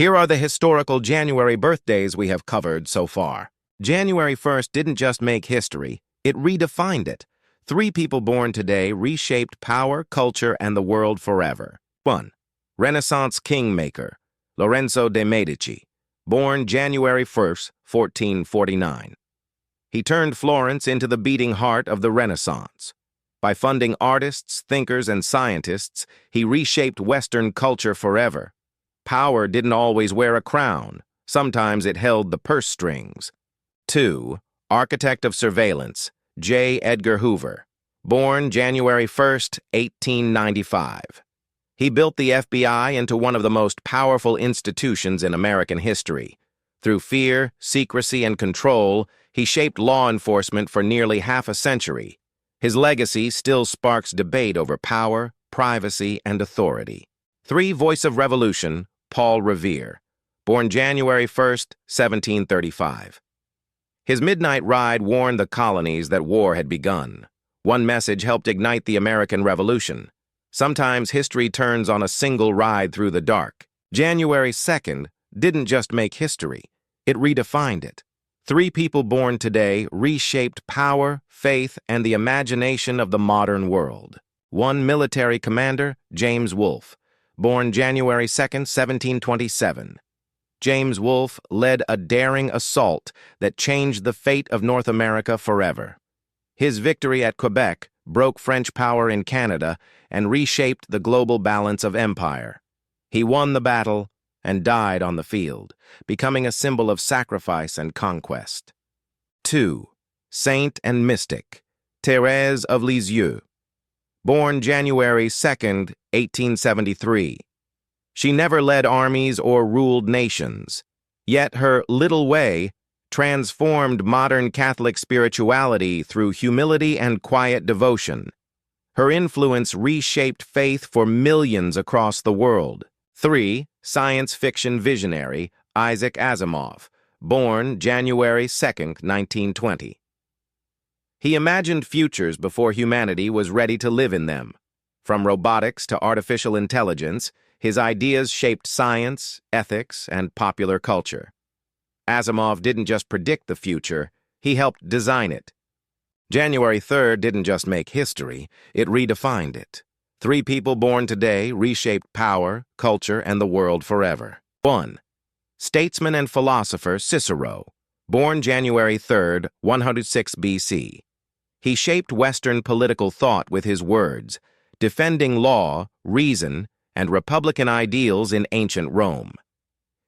Here are the historical January birthdays we have covered so far. January 1st didn't just make history, it redefined it. 3 people born today reshaped power, culture, and the world forever. 1. Renaissance kingmaker, Lorenzo de' Medici, born January 1st, 1449. He turned Florence into the beating heart of the Renaissance. By funding artists, thinkers, and scientists, he reshaped Western culture forever. Power didn't always wear a crown. Sometimes it held the purse strings. 2. Architect of surveillance, J. Edgar Hoover, born January 1st, 1895. He built the FBI into one of the most powerful institutions in American history. Through fear, secrecy, and control, he shaped law enforcement for nearly half a century. His legacy still sparks debate over power, privacy, and authority. 3. Voice of Revolution, Paul Revere, born January 1st, 1735. His midnight ride warned the colonies that war had begun. One message helped ignite the American Revolution. Sometimes history turns on a single ride through the dark. January 2nd didn't just make history, it redefined it. 3 people born today reshaped power, faith, and the imagination of the modern world. 1. Military commander, James Wolfe, born January 2nd, 1727. James Wolfe led a daring assault that changed the fate of North America forever. His victory at Quebec broke French power in Canada and reshaped the global balance of empire. He won the battle and died on the field, becoming a symbol of sacrifice and conquest. 2. Saint and mystic, Thérèse of Lisieux, born January 2nd, 1873. She never led armies or ruled nations, yet her little way transformed modern Catholic spirituality through humility and quiet devotion. Her influence reshaped faith for millions across the world. 3. Science fiction visionary, Isaac Asimov, born January 2nd, 1920. He imagined futures before humanity was ready to live in them. From robotics to artificial intelligence, his ideas shaped science, ethics, and popular culture. Asimov didn't just predict the future, he helped design it. January 3rd didn't just make history, it redefined it. 3 people born today reshaped power, culture, and the world forever. 1. Statesman and philosopher Cicero, born January 3rd, 106 BC. He shaped Western political thought with his words, defending law, reason, and republican ideals in ancient Rome.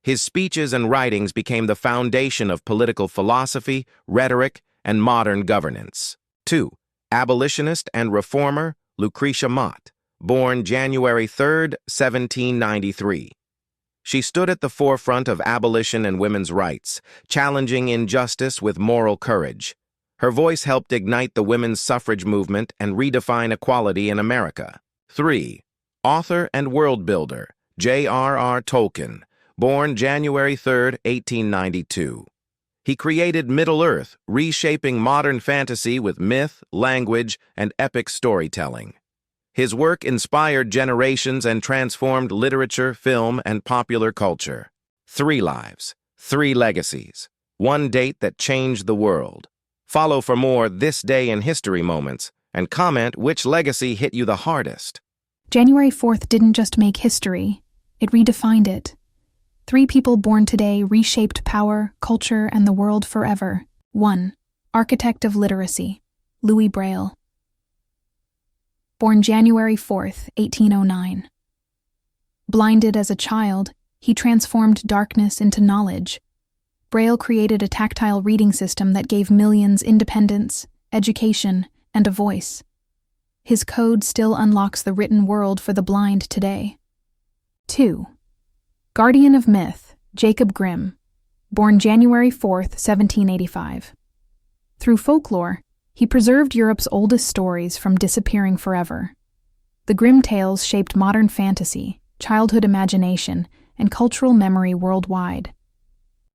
His speeches and writings became the foundation of political philosophy, rhetoric, and modern governance. 2. Abolitionist and reformer Lucretia Mott, born January 3rd, 1793. She stood at the forefront of abolition and women's rights, challenging injustice with moral courage. Her voice helped ignite the women's suffrage movement and redefine equality in America. 3. Author and world builder J.R.R. Tolkien, born January 3rd, 1892. He created Middle-earth, reshaping modern fantasy with myth, language, and epic storytelling. His work inspired generations and transformed literature, film, and popular culture. 3 lives, 3 legacies, 1 date that changed the world. Follow for more This Day in History moments, and comment which legacy hit you the hardest. January 4th didn't just make history, it redefined it. 3 people born today reshaped power, culture, and the world forever. 1. Architect of literacy, Louis Braille, born January 4th, 1809. Blinded as a child, he transformed darkness into knowledge. Braille created a tactile reading system that gave millions independence, education, and a voice. His code still unlocks the written world for the blind today. 2. Guardian of myth, Jacob Grimm, born January 4th, 1785. Through folklore, he preserved Europe's oldest stories from disappearing forever. The Grimm tales shaped modern fantasy, childhood imagination, and cultural memory worldwide.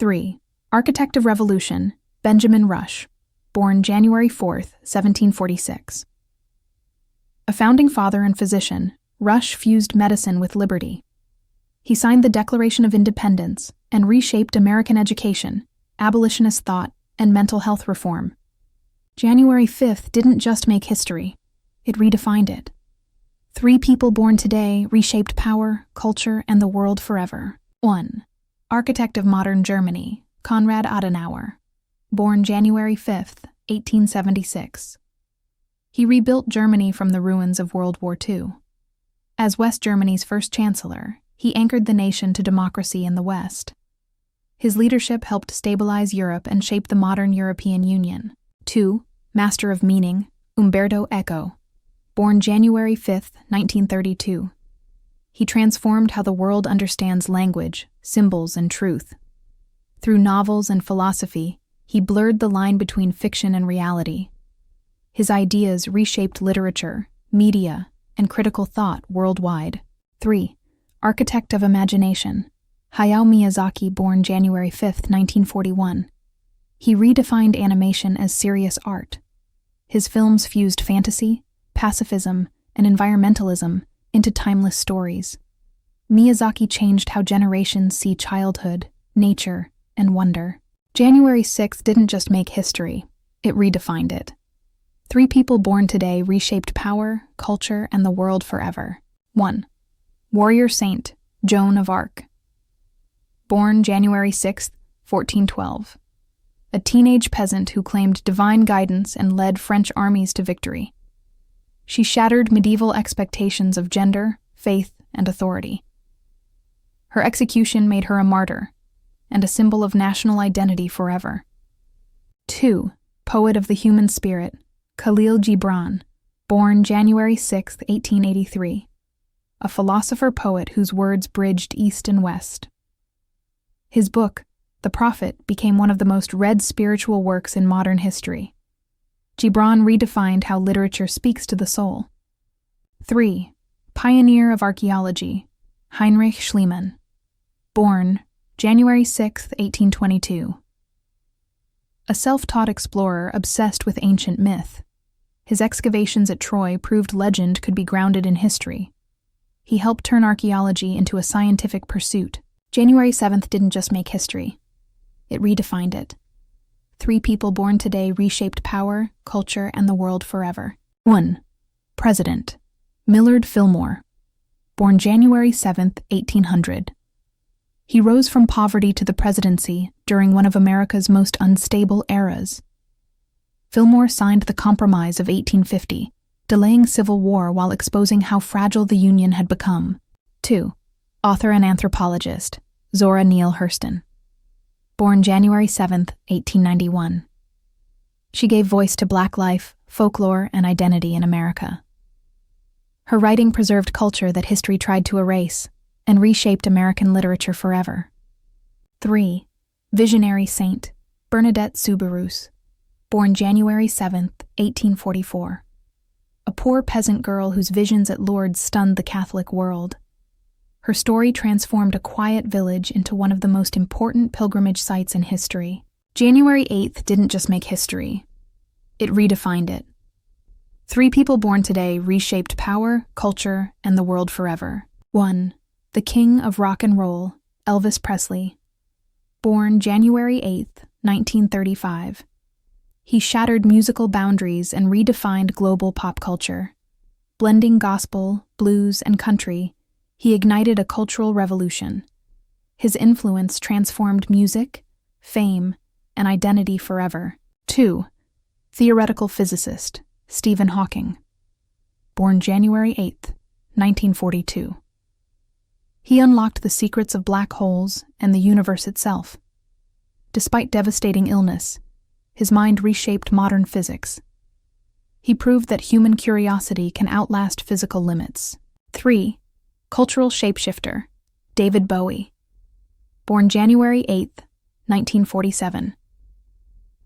3. Architect of Revolution, Benjamin Rush, born January 4th, 1746. A founding father and physician, Rush fused medicine with liberty. He signed the Declaration of Independence and reshaped American education, abolitionist thought, and mental health reform. January 5th didn't just make history, it redefined it. 3 people born today reshaped power, culture, and the world forever. 1. Architect of modern Germany, Konrad Adenauer. Born January 5th, 1876. He rebuilt Germany from the ruins of World War II. As West Germany's first chancellor, he anchored the nation to democracy in the West. His leadership helped stabilize Europe and shape the modern European Union. 2. Master of meaning, Umberto Eco. Born January 5, 1932. He transformed how the world understands language, symbols, and truth. Through novels and philosophy, he blurred the line between fiction and reality. His ideas reshaped literature, media, and critical thought worldwide. 3. Architect of imagination, Hayao Miyazaki. Born January 5, 1941. He redefined animation as serious art. His films fused fantasy, pacifism, and environmentalism into timeless stories. Miyazaki changed how generations see childhood, nature, and wonder. January 6th didn't just make history, it redefined it. 3 people born today reshaped power, culture, and the world forever. 1. Warrior saint, Joan of Arc. Born January 6, 1412. A teenage peasant who claimed divine guidance and led French armies to victory. She shattered medieval expectations of gender, faith, and authority. Her execution made her a martyr and a symbol of national identity forever. 2. Poet of the human spirit, Khalil Gibran. Born January 6, 1883. A philosopher-poet whose words bridged East and West. His book, The Prophet, became one of the most read spiritual works in modern history. Gibran redefined how literature speaks to the soul. 3. Pioneer of archaeology, Heinrich Schliemann. Born January 6, 1822. A self-taught explorer obsessed with ancient myth. His excavations at Troy proved legend could be grounded in history. He helped turn archaeology into a scientific pursuit. January 7th didn't just make history, it redefined it. 3 people born today reshaped power, culture, and the world forever. 1. President, Millard Fillmore. Born January 7th, 1800. He rose from poverty to the presidency during one of America's most unstable eras. Fillmore signed the Compromise of 1850, delaying civil war while exposing how fragile the Union had become. 2. Author and anthropologist, Zora Neale Hurston. Born January 7, 1891. She gave voice to Black life, folklore, and identity in America. Her writing preserved culture that history tried to erase and reshaped American literature forever. 3. Visionary saint, Bernadette Soubirous. Born January 7, 1844. A poor peasant girl whose visions at Lourdes stunned the Catholic world. Her story transformed a quiet village into one of the most important pilgrimage sites in history. January 8th didn't just make history, it redefined it. 3 people born today reshaped power, culture, and the world forever. 1. The King of Rock and Roll, Elvis Presley. Born January 8th, 1935. He shattered musical boundaries and redefined global pop culture. Blending gospel, blues, and country, he ignited a cultural revolution. His influence transformed music, fame, and identity forever. 2. Theoretical physicist, Stephen Hawking. Born January 8, 1942. He unlocked the secrets of black holes and the universe itself. Despite devastating illness, his mind reshaped modern physics. He proved that human curiosity can outlast physical limits. 3. Cultural shapeshifter, David Bowie. Born January 8, 1947.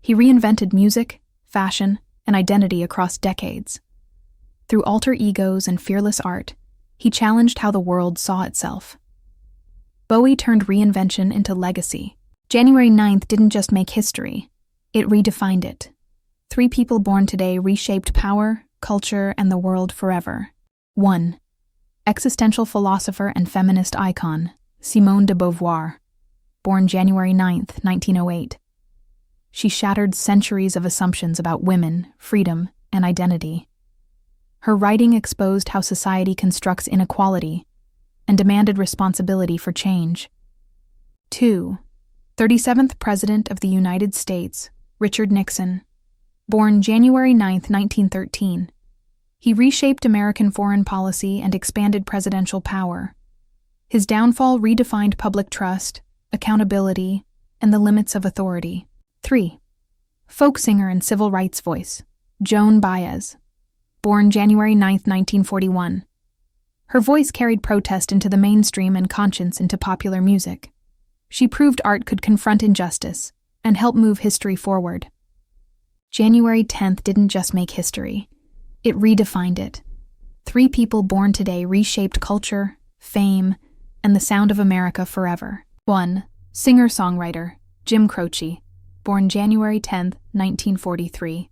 He reinvented music, fashion, and identity across decades. Through alter egos and fearless art, he challenged how the world saw itself. Bowie turned reinvention into legacy. January 9th didn't just make history, it redefined it. 3 people born today reshaped power, culture, and the world forever. 1. Existential philosopher and feminist icon, Simone de Beauvoir, born January 9, 1908. She shattered centuries of assumptions about women, freedom, and identity. Her writing exposed how society constructs inequality and demanded responsibility for change. 2. 37th President of the United States, Richard Nixon, born January 9, 1913. He reshaped American foreign policy and expanded presidential power. His downfall redefined public trust, accountability, and the limits of authority. 3. Folk singer and civil rights voice, Joan Baez, born January 9, 1941. Her voice carried protest into the mainstream and conscience into popular music. She proved art could confront injustice and help move history forward. January 10th didn't just make history, it redefined it. 3 people born today reshaped culture, fame, and the sound of America forever. 1. Singer-songwriter, Jim Croce, born January 10, 1943.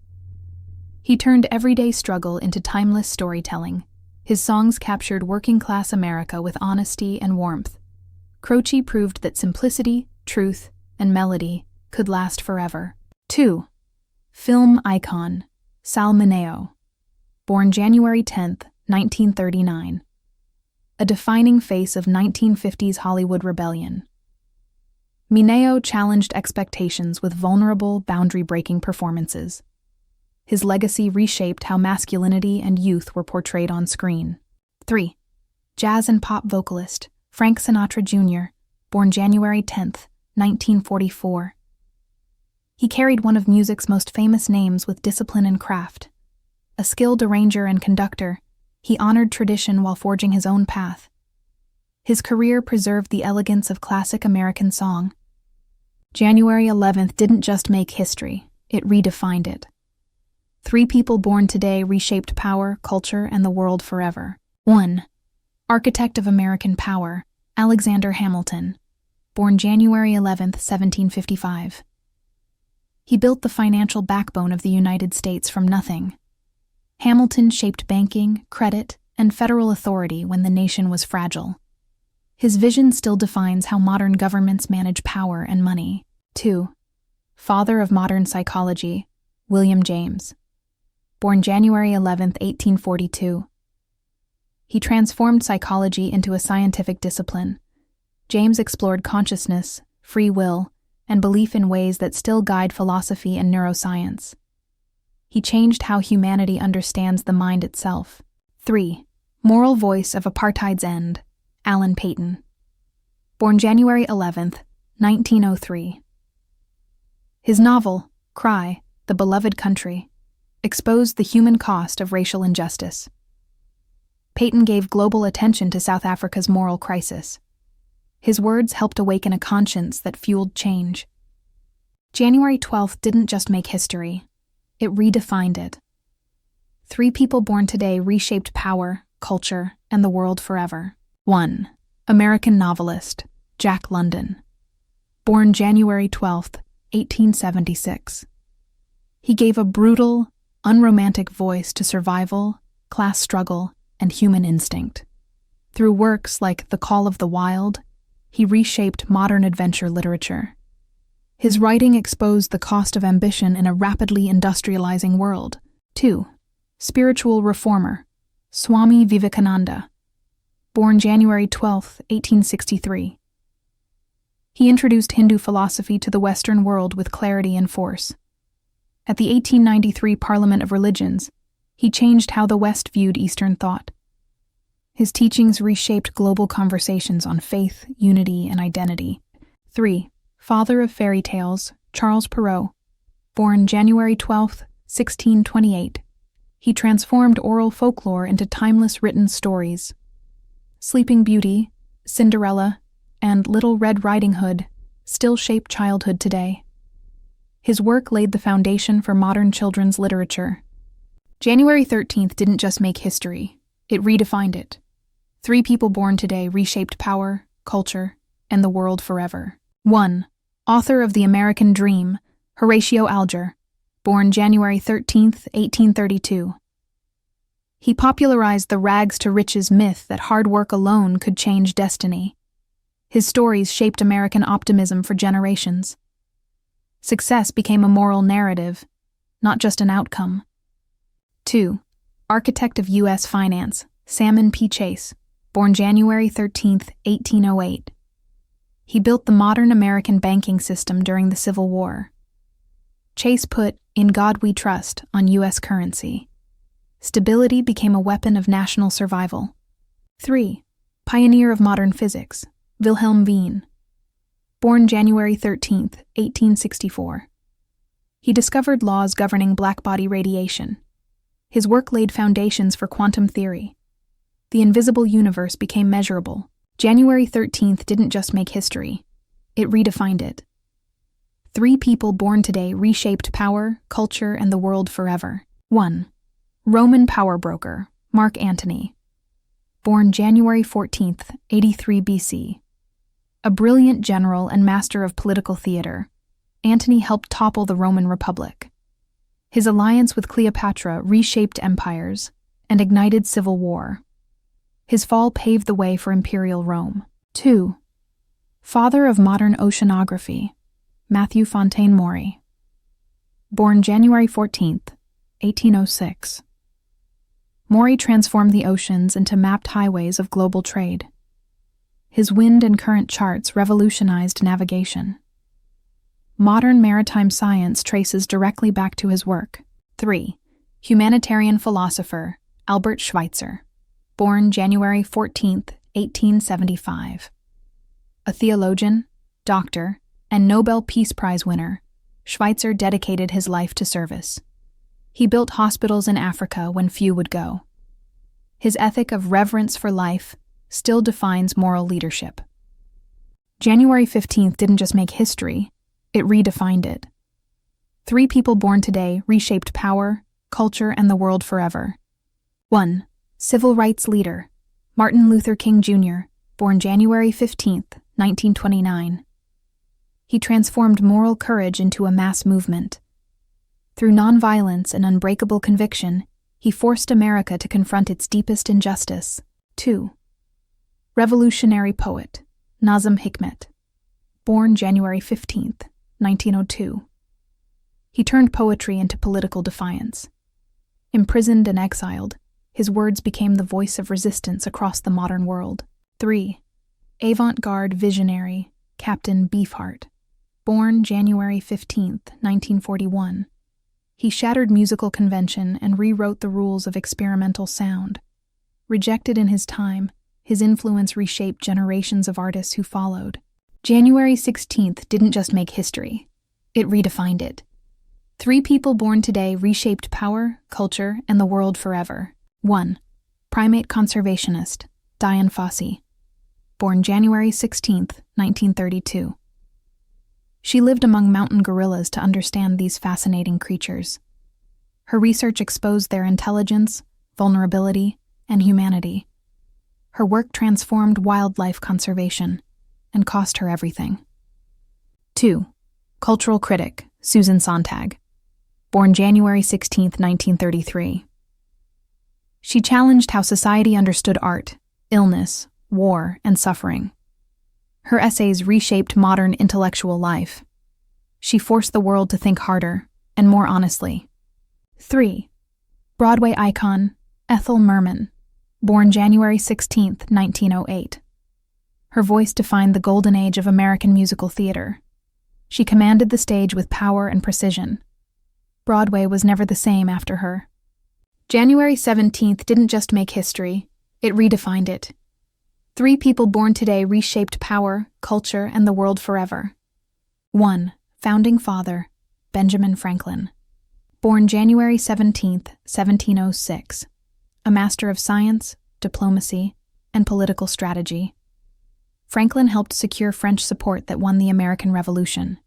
He turned everyday struggle into timeless storytelling. His songs captured working-class America with honesty and warmth. Croce proved that simplicity, truth, and melody could last forever. 2. Film icon, Sal Mineo, born January 10, 1939. A defining face of 1950s Hollywood rebellion. Mineo challenged expectations with vulnerable, boundary-breaking performances. His legacy reshaped how masculinity and youth were portrayed on screen. 3. Jazz and pop vocalist, Frank Sinatra Jr., born January 10, 1944. He carried one of music's most famous names with discipline and craft. A skilled arranger and conductor, he honored tradition while forging his own path. His career preserved the elegance of classic American song. January 11th didn't just make history, it redefined it. 3 people born today reshaped power, culture, and the world forever. 1. Architect of American power, Alexander Hamilton, born January 11, 1755. He built the financial backbone of the United States from nothing. Hamilton shaped banking, credit, and federal authority when the nation was fragile. His vision still defines how modern governments manage power and money. 2. Father of modern psychology, William James, born January 11, 1842. He transformed psychology into a scientific discipline. James explored consciousness, free will, and belief in ways that still guide philosophy and neuroscience. He changed how humanity understands the mind itself. 3. Moral voice of apartheid's end, Alan Paton, born January 11, 1903. His novel, Cry, The Beloved Country, exposed the human cost of racial injustice. Paton gave global attention to South Africa's moral crisis. His words helped awaken a conscience that fueled change. January 12th didn't just make history, it redefined it. 3 people born today reshaped power, culture, and the world forever. 1. American novelist, Jack London, born January 12, 1876. He gave a brutal, unromantic voice to survival, class struggle, and human instinct. Through works like The Call of the Wild, he reshaped modern adventure literature. His writing exposed the cost of ambition in a rapidly industrializing world. 2. Spiritual reformer, Swami Vivekananda, born January 12, 1863. He introduced Hindu philosophy to the Western world with clarity and force. At the 1893 Parliament of Religions, he changed how the West viewed Eastern thought. His teachings reshaped global conversations on faith, unity, and identity. 3. Father of fairy tales, Charles Perrault, born January 12, 1628. He transformed oral folklore into timeless written stories. Sleeping Beauty, Cinderella, and Little Red Riding Hood still shape childhood today. His work laid the foundation for modern children's literature. January 13th didn't just make history, it redefined it. 3 people born today reshaped power, culture, and the world forever. 1. Author of The American Dream, Horatio Alger, born January 13, 1832. He popularized the rags-to-riches myth that hard work alone could change destiny. His stories shaped American optimism for generations. Success became a moral narrative, not just an outcome. 2. Architect of U.S. finance, Salmon P. Chase, born January 13, 1808. He built the modern American banking system during the Civil War. Chase put "In God We Trust" on U.S. currency. Stability became a weapon of national survival. 3. Pioneer of modern physics, Wilhelm Wien, born January 13, 1864. He discovered laws governing blackbody radiation. His work laid foundations for quantum theory. The invisible universe became measurable. January 13th didn't just make history, it redefined it. 3 people born today reshaped power, culture, and the world forever. 1. Roman power broker, Mark Antony, born January 14th, 83 BC. A brilliant general and master of political theater, Antony helped topple the Roman Republic. His alliance with Cleopatra reshaped empires and ignited civil war. His fall paved the way for imperial Rome. 2. Father of modern oceanography, Matthew Fontaine Maury, born January 14, 1806. Maury transformed the oceans into mapped highways of global trade. His wind and current charts revolutionized navigation. Modern maritime science traces directly back to his work. 3. Humanitarian philosopher, Albert Schweitzer, born January 14, 1875. A theologian, doctor, and Nobel Peace Prize winner, Schweitzer dedicated his life to service. He built hospitals in Africa when few would go. His ethic of reverence for life still defines moral leadership. January 15th didn't just make history, it redefined it. 3 people born today reshaped power, culture, and the world forever. 1. Civil rights leader, Martin Luther King Jr., born January 15, 1929. He transformed moral courage into a mass movement. Through nonviolence and unbreakable conviction, he forced America to confront its deepest injustice. 2. Revolutionary poet, Nazim Hikmet, born January 15, 1902. He turned poetry into political defiance. Imprisoned and exiled, his words became the voice of resistance across the modern world. 3. Avant-garde visionary, Captain Beefheart, born January 15, 1941. He shattered musical convention and rewrote the rules of experimental sound. Rejected in his time, his influence reshaped generations of artists who followed. January 16th didn't just make history, it redefined it. 3 people born today reshaped power, culture, and the world forever. 1. Primate conservationist, Dian Fossey, born January 16, 1932. She lived among mountain gorillas to understand these fascinating creatures. Her research exposed their intelligence, vulnerability, and humanity. Her work transformed wildlife conservation and cost her everything. 2. Cultural critic, Susan Sontag, born January 16, 1933. She challenged how society understood art, illness, war, and suffering. Her essays reshaped modern intellectual life. She forced the world to think harder and more honestly. 3. Broadway icon, Ethel Merman, born January 16, 1908. Her voice defined the golden age of American musical theater. She commanded the stage with power and precision. Broadway was never the same after her. January 17th didn't just make history, it redefined it. 3 people born today reshaped power, culture, and the world forever. 1. Founding father, Benjamin Franklin, born January 17, 1706. A master of science, diplomacy, and political strategy. Franklin helped secure French support that won the American Revolution.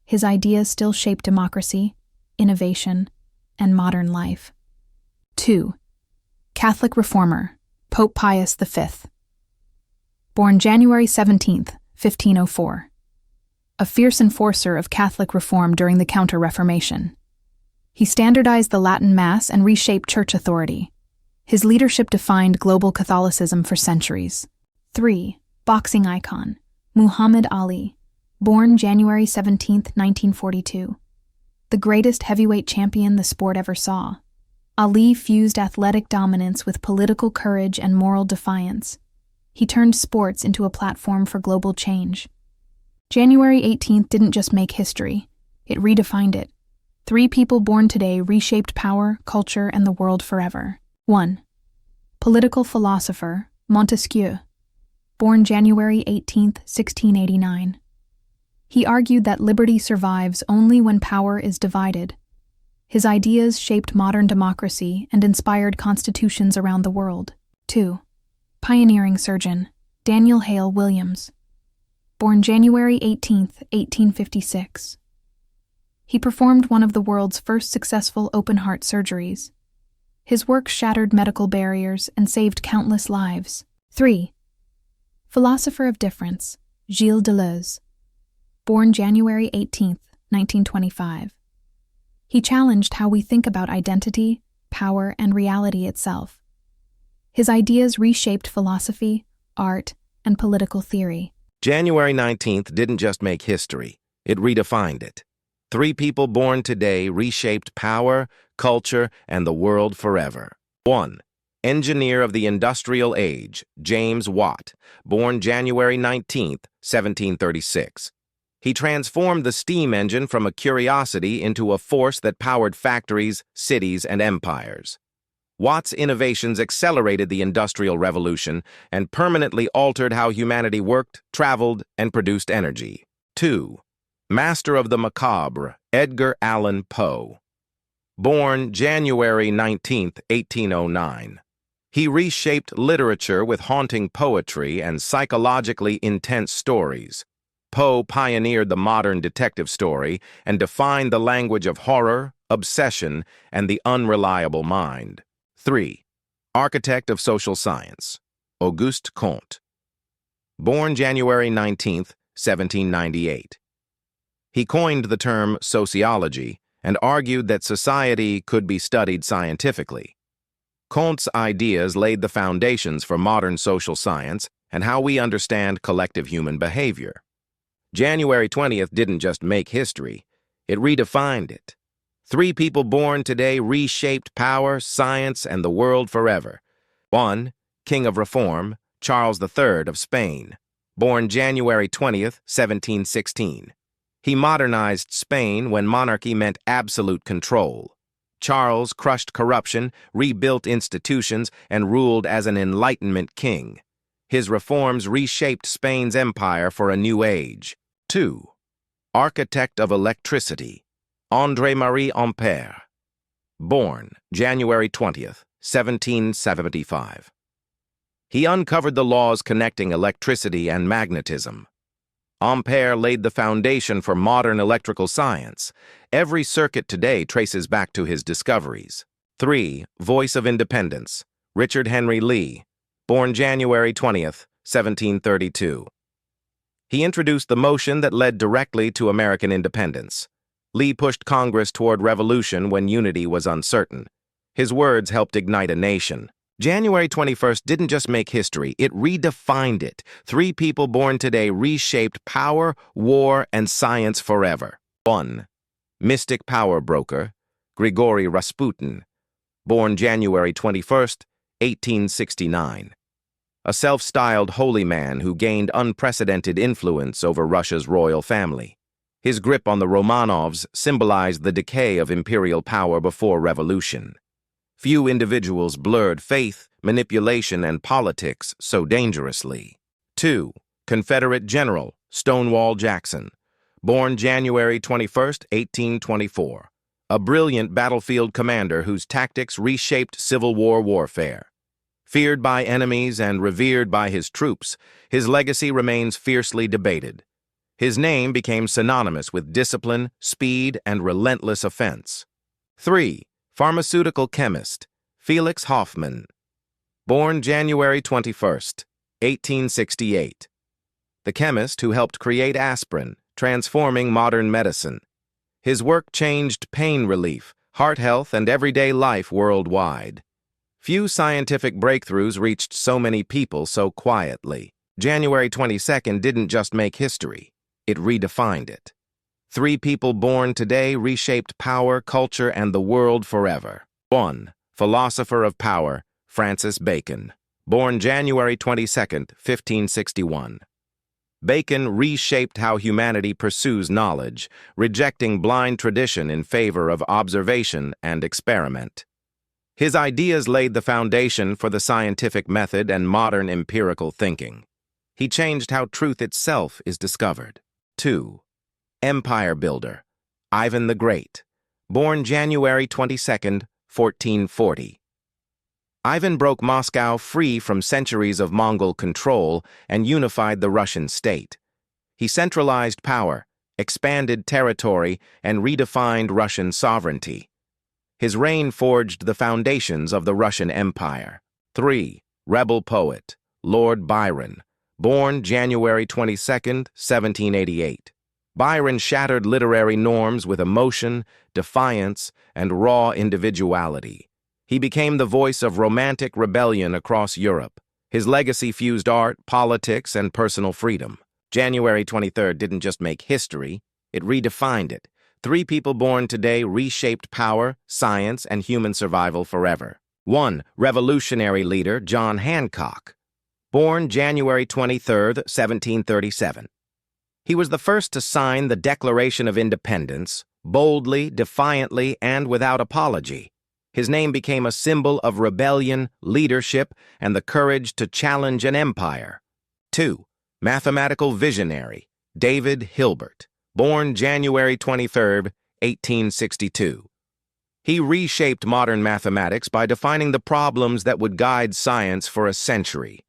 His ideas still shape democracy, innovation, and modern life. 2. Catholic reformer, Pope Pius V, born January 17, 1504. A fierce enforcer of Catholic reform during the Counter-Reformation. He standardized the Latin Mass and reshaped church authority. His leadership defined global Catholicism for centuries. 3. Boxing icon, Muhammad Ali, born January 17, 1942. The greatest heavyweight champion the sport ever saw. Ali fused athletic dominance with political courage and moral defiance. He turned sports into a platform for global change. January 18th didn't just make history, it redefined it. 3 people born today reshaped power, culture, and the world forever. 1. Political philosopher Montesquieu, born January 18, 1689. He argued that liberty survives only when power is divided. His ideas shaped modern democracy and inspired constitutions around the world. 2. Pioneering surgeon Daniel Hale Williams, born January 18, 1856. He performed one of the world's first successful open-heart surgeries. His work shattered medical barriers and saved countless lives. 3. Philosopher of difference Gilles Deleuze, born January 18, 1925. He challenged how we think about identity, power, and reality itself. His ideas reshaped philosophy, art, and political theory. January 19th didn't just make history, it redefined it. 3 people born today reshaped power, culture, and the world forever. 1. Engineer of the Industrial Age, James Watt, born January 19, 1736. He transformed the steam engine from a curiosity into a force that powered factories, cities, and empires. Watt's innovations accelerated the Industrial Revolution and permanently altered how humanity worked, traveled, and produced energy. 2. Master of the Macabre, Edgar Allan Poe, born January 19, 1809. He reshaped literature with haunting poetry and psychologically intense stories. Poe pioneered the modern detective story and defined the language of horror, obsession, and the unreliable mind. 3. Architect of social science, Auguste Comte, born January 19, 1798. He coined the term sociology and argued that society could be studied scientifically. Comte's ideas laid the foundations for modern social science and how we understand collective human behavior. January 20th didn't just make history, it redefined it. 3 people born today reshaped power, science, and the world forever. 1. King of Reform, Charles III of Spain, born January 20th, 1716. He modernized Spain when monarchy meant absolute control. Charles crushed corruption, rebuilt institutions, and ruled as an Enlightenment king. His reforms reshaped Spain's empire for a new age. 2. Architect of electricity, André-Marie Ampère, born January 20th, 1775. He uncovered the laws connecting electricity and magnetism. Ampère laid the foundation for modern electrical science. Every circuit today traces back to his discoveries. 3. Voice of Independence, Richard Henry Lee, born January 20th, 1732. He introduced the motion that led directly to American independence. Lee pushed Congress toward revolution when unity was uncertain. His words helped ignite a nation. January 21st didn't just make history, it redefined it. 3 people born today reshaped power, war, and science forever. 1. Mystic power broker, Grigory Rasputin, born January 21st, 1869. A self-styled holy man who gained unprecedented influence over Russia's royal family. His grip on the Romanovs symbolized the decay of imperial power before revolution. Few individuals blurred faith, manipulation, and politics so dangerously. 2. Confederate General Stonewall Jackson, born January 21st, 1824. A brilliant battlefield commander whose tactics reshaped Civil War warfare. Feared by enemies and revered by his troops, his legacy remains fiercely debated. His name became synonymous with discipline, speed, and relentless offense. 3. Pharmaceutical chemist Felix Hoffmann, born January 21st, 1868. The chemist who helped create aspirin, transforming modern medicine. His work changed pain relief, heart health, and everyday life worldwide. Few scientific breakthroughs reached so many people so quietly. January 22nd didn't just make history, it redefined it. 3 people born today reshaped power, culture, and the world forever. 1. Philosopher of power, Francis Bacon. Born January 22nd, 1561. Bacon reshaped how humanity pursues knowledge, rejecting blind tradition in favor of observation and experiment. His ideas laid the foundation for the scientific method and modern empirical thinking. He changed how truth itself is discovered. 2. Empire builder, Ivan the Great. Born January 22nd, 1440. Ivan broke Moscow free from centuries of Mongol control and unified the Russian state. He centralized power, expanded territory, and redefined Russian sovereignty. His reign forged the foundations of the Russian Empire. 3. Rebel poet, Lord Byron. Born January 22nd, 1788. Byron shattered literary norms with emotion, defiance, and raw individuality. He became the voice of romantic rebellion across Europe. His legacy fused art, politics, and personal freedom. January 23rd didn't just make history, it redefined it. 3 people born today reshaped power, science, and human survival forever. 1. Revolutionary leader John Hancock. Born January 23rd, 1737. He was the first to sign the Declaration of Independence, boldly, defiantly, and without apology. His name became a symbol of rebellion, leadership, and the courage to challenge an empire. 2. Mathematical visionary, David Hilbert. Born January 23, 1862. He reshaped modern mathematics by defining the problems that would guide science for a century.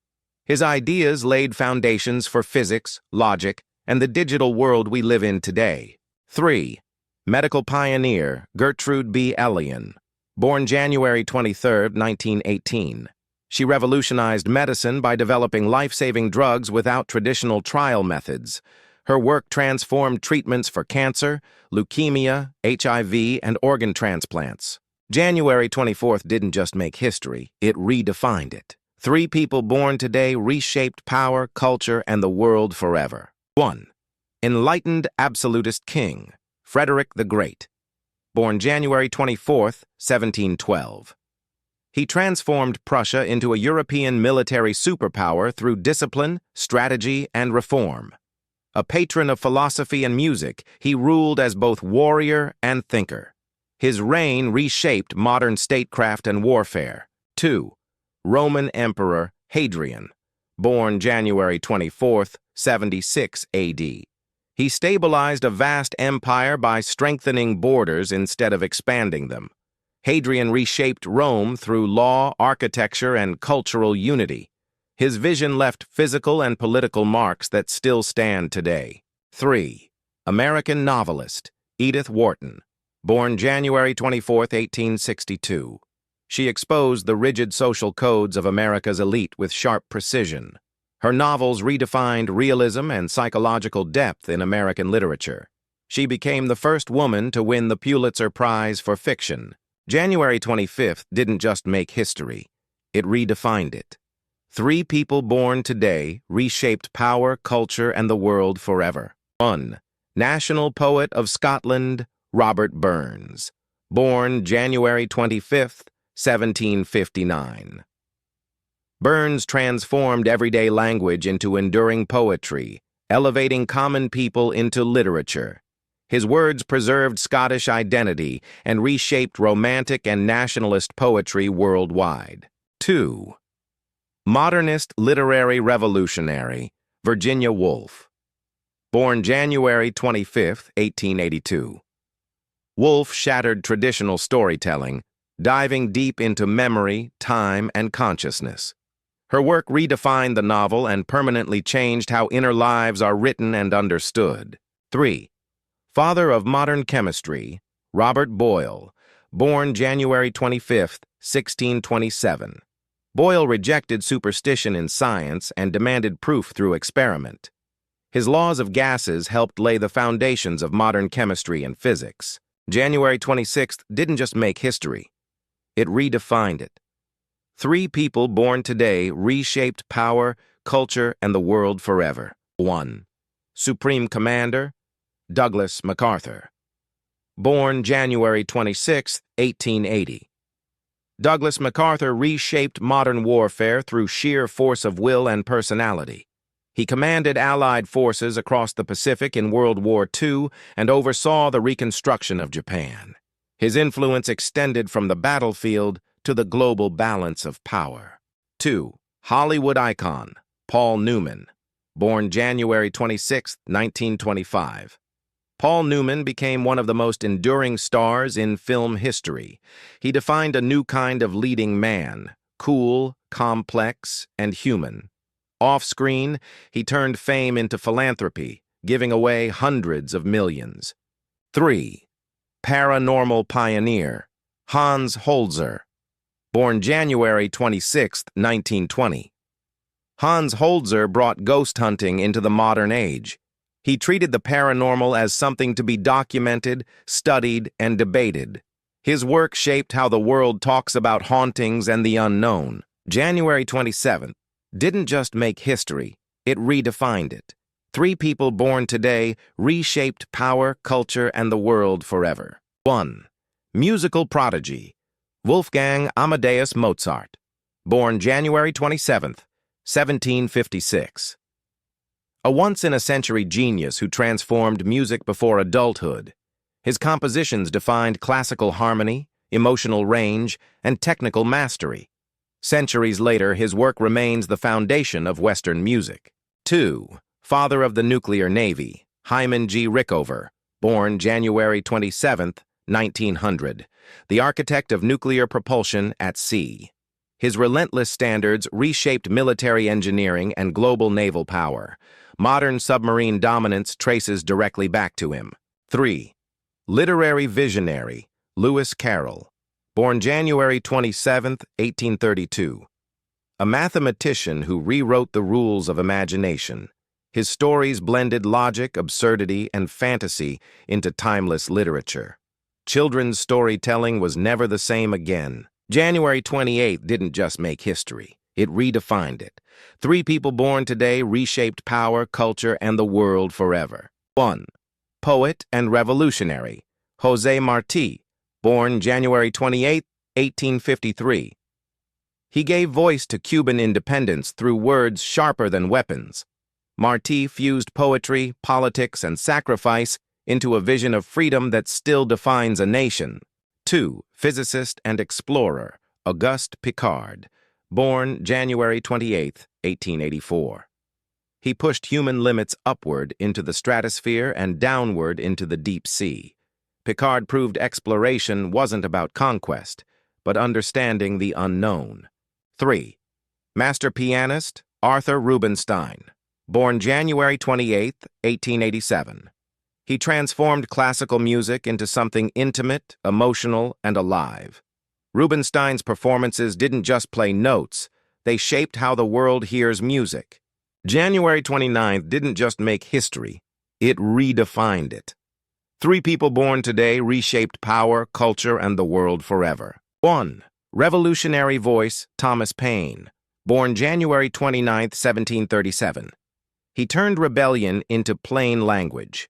His ideas laid foundations for physics, logic, and the digital world we live in today. 3. Medical pioneer, Gertrude B. Elion. Born January 23, 1918. She revolutionized medicine by developing life-saving drugs without traditional trial methods. Her work transformed treatments for cancer, leukemia, HIV, and organ transplants. January 24th didn't just make history, it redefined it. 3 people born today reshaped power, culture, and the world forever. 1. Enlightened absolutist king, Frederick the Great. Born January 24th, 1712. He transformed Prussia into a European military superpower through discipline, strategy, and reform. A patron of philosophy and music, he ruled as both warrior and thinker. His reign reshaped modern statecraft and warfare. 2. Roman Emperor Hadrian. Born January 24th, 76 AD. He stabilized a vast empire by strengthening borders instead of expanding them. Hadrian reshaped Rome through law, architecture, and cultural unity. His vision left physical and political marks that still stand today. 3. American novelist Edith Wharton. Born January 24, 1862. She exposed the rigid social codes of America's elite with sharp precision. Her novels redefined realism and psychological depth in American literature. She became the first woman to win the Pulitzer Prize for fiction. January 25th didn't just make history, it redefined it. 3 people born today reshaped power, culture, and the world forever. 1. National poet of Scotland, Robert Burns. Born January 25th, 1759. Burns transformed everyday language into enduring poetry, elevating common people into literature. His words preserved Scottish identity and reshaped romantic and nationalist poetry worldwide. 2. Modernist literary revolutionary, Virginia Woolf. Born January 25, 1882. Woolf shattered traditional storytelling, diving deep into memory, time, and consciousness. Her work redefined the novel and permanently changed how inner lives are written and understood. 3. Father of modern chemistry, Robert Boyle. Born January 25, 1627. Boyle rejected superstition in science and demanded proof through experiment. His laws of gases helped lay the foundations of modern chemistry and physics. January 26th didn't just make history, it redefined it. 3 people born today reshaped power, culture, and the world forever. 1. Supreme Commander, Douglas MacArthur. Born January 26, 1880. Douglas MacArthur reshaped modern warfare through sheer force of will and personality. He commanded Allied forces across the Pacific in World War II and oversaw the reconstruction of Japan. His influence extended from the battlefield to the global balance of power. 2. Hollywood icon, Paul Newman. Born January 26, 1925. Paul Newman became one of the most enduring stars in film history. He defined a new kind of leading man, cool, complex, and human. Off-screen, he turned fame into philanthropy, giving away hundreds of millions. 3. Paranormal pioneer, Hans Holzer. Born January 26, 1920. Hans Holzer brought ghost hunting into the modern age. He treated the paranormal as something to be documented, studied, and debated. His work shaped how the world talks about hauntings and the unknown. January 27th didn't just make history, it redefined it. 3 people born today reshaped power, culture, and the world forever. 1. Musical prodigy, Wolfgang Amadeus Mozart. Born January 27th, 1756. A once-in-a-century genius who transformed music before adulthood. His compositions defined classical harmony, emotional range, and technical mastery. Centuries later, his work remains the foundation of Western music. 2. Father of the nuclear navy, Hyman G. Rickover. Born January 27, 1900. The architect of nuclear propulsion at sea. His relentless standards reshaped military engineering and global naval power. Modern submarine dominance traces directly back to him. 3. Literary visionary, Lewis Carroll. Born January 27, 1832. A mathematician who rewrote the rules of imagination. His stories blended logic, absurdity, and fantasy into timeless literature. Children's storytelling was never the same again. January 28 didn't just make history. It redefined it. 3 people born today reshaped power, culture, and the world forever. 1. Poet and revolutionary, José Martí. Born January 28, 1853. He gave voice to Cuban independence through words sharper than weapons. Martí fused poetry, politics, and sacrifice into a vision of freedom that still defines a nation. 2. Physicist and explorer, Auguste Piccard. Born January 28, 1884. He pushed human limits upward into the stratosphere and downward into the deep sea. Piccard proved exploration wasn't about conquest, but understanding the unknown. 3. Master pianist, Arthur Rubinstein. Born January 28, 1887. He transformed classical music into something intimate, emotional, and alive. Rubinstein's performances didn't just play notes, they shaped how the world hears music. January 29th didn't just make history, it redefined it. 3 people born today reshaped power, culture, and the world forever. 1. Revolutionary voice, Thomas Paine. Born January 29, 1737. He turned rebellion into plain language.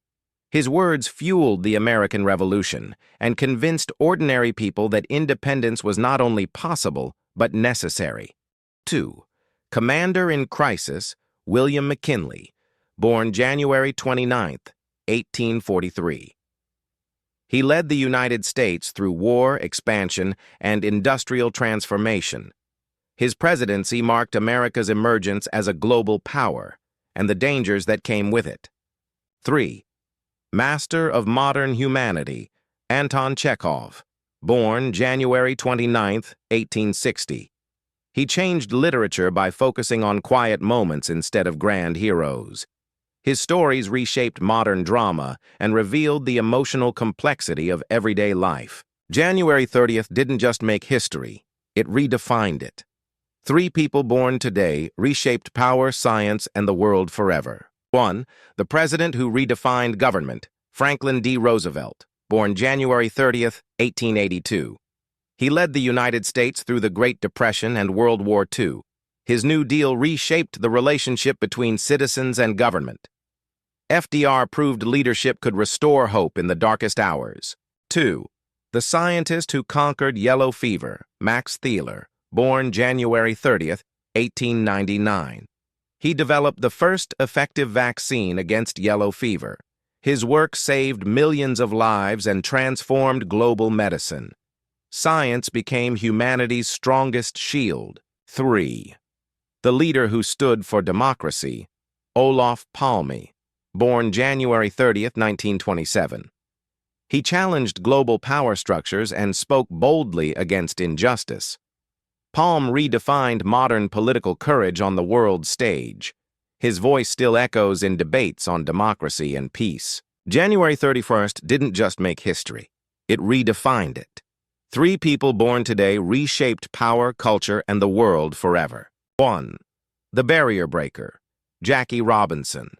His words fueled the American Revolution and convinced ordinary people that independence was not only possible, but necessary. 2. Commander in Crisis, William McKinley. Born January 29, 1843. He led the United States through war, expansion, and industrial transformation. His presidency marked America's emergence as a global power and the dangers that came with it. 3. Master of Modern Humanity, Anton Chekhov. Born January 29, 1860. He changed literature by focusing on quiet moments instead of grand heroes. His stories reshaped modern drama and revealed the emotional complexity of everyday life. January 30th didn't just make history, it redefined it. 3 people born today reshaped power, science, and the world forever. 1. The president who redefined government, Franklin D. Roosevelt. Born January 30th, 1882. He led the United States through the Great Depression and World War II. His New Deal reshaped the relationship between citizens and government. FDR proved leadership could restore hope in the darkest hours. 2. The scientist who conquered yellow fever, Max Thieler, born January 30th, 1899. He developed the first effective vaccine against yellow fever. His work saved millions of lives and transformed global medicine. Science became humanity's strongest shield. 3. The leader who stood for democracy, Olof Palme, born January 30th, 1927. He challenged global power structures and spoke boldly against injustice. Palme redefined modern political courage on the world stage. His voice still echoes in debates on democracy and peace. January 31st didn't just make history, it redefined it. 3 people born today reshaped power, culture, and the world forever. 1. The barrier breaker, Jackie Robinson,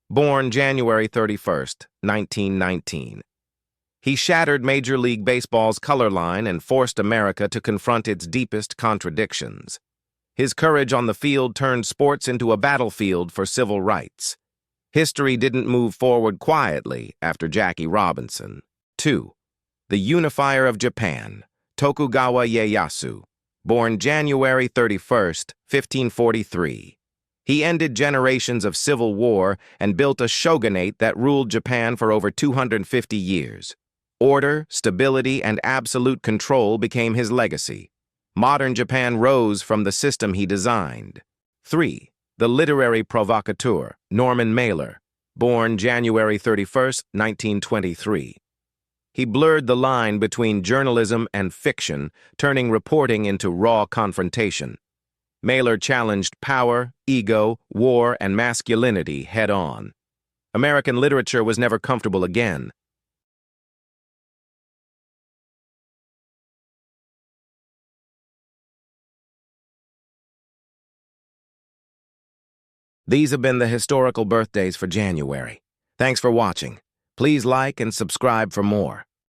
born January 31st, 1919. He shattered Major League Baseball's color line and forced America to confront its deepest contradictions. His courage on the field turned sports into a battlefield for civil rights. History didn't move forward quietly after Jackie Robinson. 2. The unifier of Japan, Tokugawa Ieyasu, born January 31st, 1543. He ended generations of civil war and built a shogunate that ruled Japan for over 250 years. Order, stability, and absolute control became his legacy. Modern Japan rose from the system he designed. 3. The literary provocateur, Norman Mailer, born January 31st, 1923. He blurred the line between journalism and fiction, turning reporting into raw confrontation. Mailer challenged power, ego, war, and masculinity head-on. American literature was never comfortable again. These have been the historical birthdays for January. Thanks for watching. Please like and subscribe for more.